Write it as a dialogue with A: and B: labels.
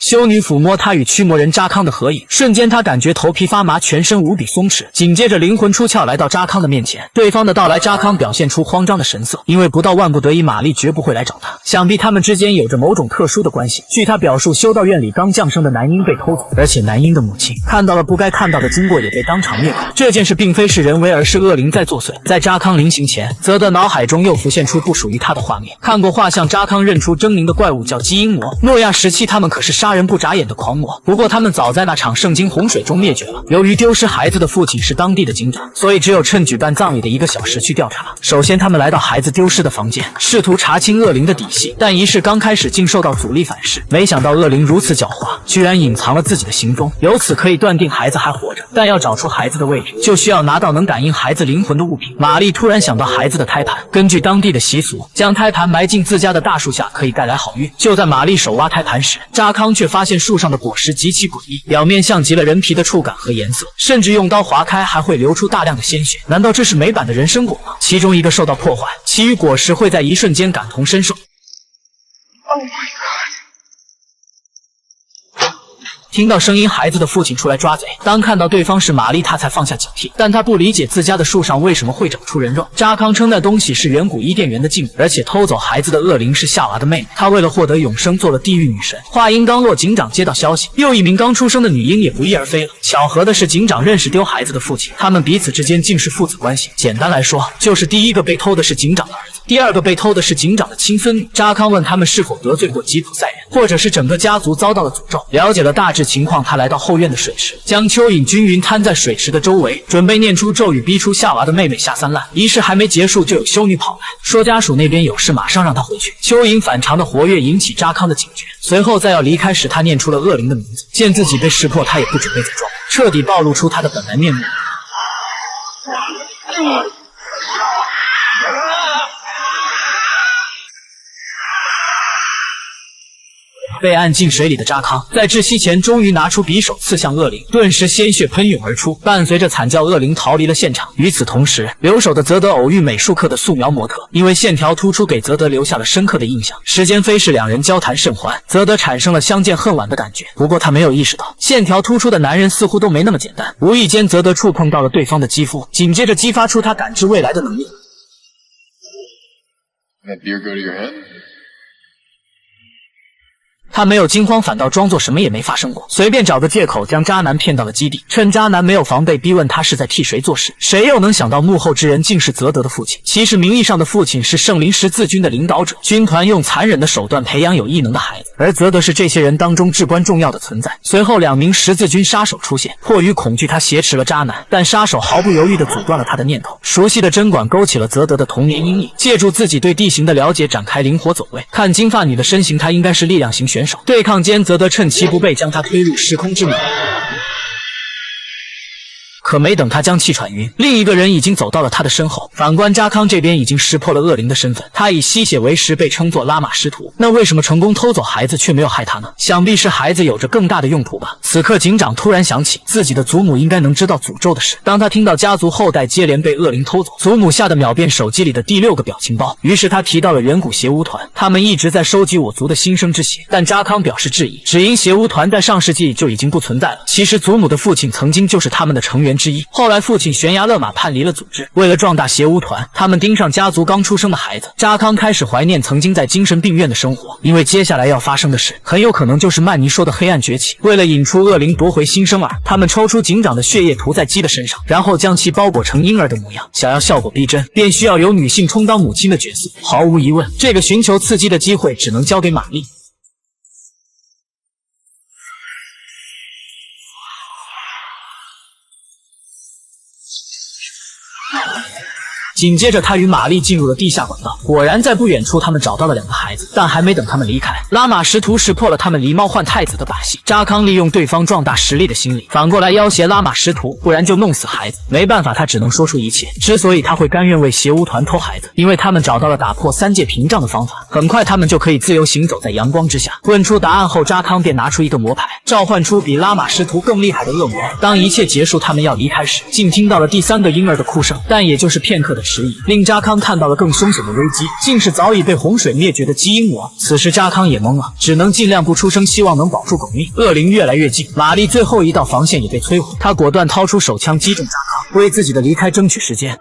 A: 修女抚摸他与驱魔人扎康的合影，瞬间他感觉头皮发麻，全身无比松弛。紧接着灵魂出窍来到扎康的面前，对方的到来，扎康表现出慌张的神色，因为不到万不得已，玛丽绝不会来找他。想必他们之间有着某种特殊的关系。据他表述，修道院里刚降生的男婴被偷走，而且男婴的母亲看到了不该看到的经过，也被当场灭口。这件事并非是人为，而是恶灵在作祟。在扎康临行前，泽德脑海中又浮现出不属于他的画面。看过画像，扎康认出狰狞的怪物叫基因魔。诺亚时期他们可是杀人不眨眼的狂魔，不过他们早在那场圣经洪水中灭绝了。由于丢失孩子的父亲是当地的警长，所以只有趁举办葬礼的1个小时去调查。首先他们来到孩子丢失的房间，试图查清恶灵的底细，但仪式刚开始竟受到阻力反噬。没想到恶灵如此狡猾，居然隐藏了自己的行踪，由此可以断定孩子还活着。但要找出孩子的位置，就需要拿到能感应孩子灵魂的物品。玛丽突然想到孩子的胎盘，根据当地的习俗，将胎盘埋进自家的大树下可以带来好运。就在玛丽手挖胎盘时，扎康却发现树上的果实极其诡异，表面像极了人皮的触感和颜色，甚至用刀划开还会流出大量的鲜血。难道这是美版的人参果吗？其中1个受到破坏，其余果实会在一瞬间感同身受。
B: Oh my god！
A: 听到声音，孩子的父亲出来抓贼。当看到对方是玛丽，他才放下警惕。但他不理解自家的树上为什么会长出人肉。扎康称那东西是远古伊甸园的禁物，而且偷走孩子的恶灵是夏娃的妹妹。他为了获得永生，做了地狱女神。话音刚落，警长接到消息，又一名刚出生的女婴也不翼而飞了。巧合的是，警长认识丢孩子的父亲，他们彼此之间竟是父子关系。简单来说，就是第1个被偷的是警长的儿子，第2个被偷的是警长的亲孙女。扎康问他们是否得罪过吉普赛人，或者是整个家族遭到了诅咒。了解了大致情况，他来到后院的水池，将蚯蚓均匀摊在水池的周围，准备念出咒语逼出夏娃的妹妹下三滥。仪式还没结束，就有修女跑来说家属那边有事，马上让他回去。蚯蚓反常的活跃引起扎康的警觉，随后在要离开时，他念出了恶灵的名字。见自己被识破，他也不准备再装，彻底暴露出他的本来面目。被按进水里的扎康在窒息前终于拿出匕首刺向恶灵，顿时鲜血喷涌而出，伴随着惨叫，恶灵逃离了现场。与此同时，留守的泽德偶遇美术课的素描模特，因为线条突出给泽德留下了深刻的印象。时间飞逝，两人交谈甚欢，泽德产生了相见恨晚的感觉。不过他没有意识到，线条突出的男人似乎都没那么简单。无意间，泽德触碰到了对方的肌肤，紧接着激发出他感知未来的能力。
C: That beer go to your head?
A: 他没有惊慌，反倒装作什么也没发生过，随便找个借口将渣男骗到了基地，趁渣男没有防备逼问他是在替谁做事。谁又能想到幕后之人竟是泽德的父亲？其实名义上的父亲是圣灵十字军的领导者，军团用残忍的手段培养有异能的孩子，而泽德是这些人当中至关重要的存在。随后2名十字军杀手出现，迫于恐惧他挟持了渣男，但杀手毫不犹豫地阻断了他的念头。熟悉的针管勾起了泽德的童年阴影，借助自己对地形的了解展开灵活走位。看金发女的身形，她应该是力量型选手。对抗间，泽德趁其不备将他推入时空之门。可没等他将气喘晕，另一个人已经走到了他的身后。反观扎康这边已经识破了恶灵的身份，他以吸血为食，被称作拉玛师徒。那为什么成功偷走孩子却没有害他呢？想必是孩子有着更大的用途吧。此刻警长突然想起自己的祖母应该能知道诅咒的事。当他听到家族后代接连被恶灵偷走，祖母吓得秒变手机里的第6个表情包。于是他提到了远古邪巫团，他们一直在收集我族的新生之血。但扎康表示质疑，只因邪巫团在上世纪就已经不存在了。其实祖母的父亲曾经就是他们的成员之一，后来父亲悬崖勒马叛离了组织，为了壮大邪巫团，他们盯上家族刚出生的孩子。扎康开始怀念曾经在精神病院的生活，因为接下来要发生的事很有可能就是曼尼说的黑暗崛起。为了引出恶灵夺回新生儿，他们抽出警长的血液涂在鸡的身上，然后将其包裹成婴儿的模样。想要效果逼真，便需要由女性充当母亲的角色。毫无疑问，这个寻求刺激的机会只能交给玛丽。紧接着他与玛丽进入了地下管道，果然在不远处他们找到了2个孩子，但还没等他们离开，拉玛师徒识破了他们狸猫换太子的把戏。扎康利用对方壮大实力的心理，反过来要挟拉玛师徒，不然就弄死孩子。没办法，他只能说出一切。之所以他会甘愿为邪巫团偷孩子，因为他们找到了打破3界屏障的方法，很快他们就可以自由行走在阳光之下。问出答案后，扎康便拿出一个魔牌，召唤出比拉玛师徒更厉害的恶魔。当一切结束，他们要离开时，竟听到了第3个婴儿的哭声，但也就是片刻的迟疑，令扎康看到了更凶险的危机，竟是早已被洪水灭绝的基因魔。此时扎康也懵了，只能尽量不出声，希望能保住狗命。恶灵越来越近，玛丽最后一道防线也被摧毁，他果断掏出手枪击中扎康，为自己的离开争取时间。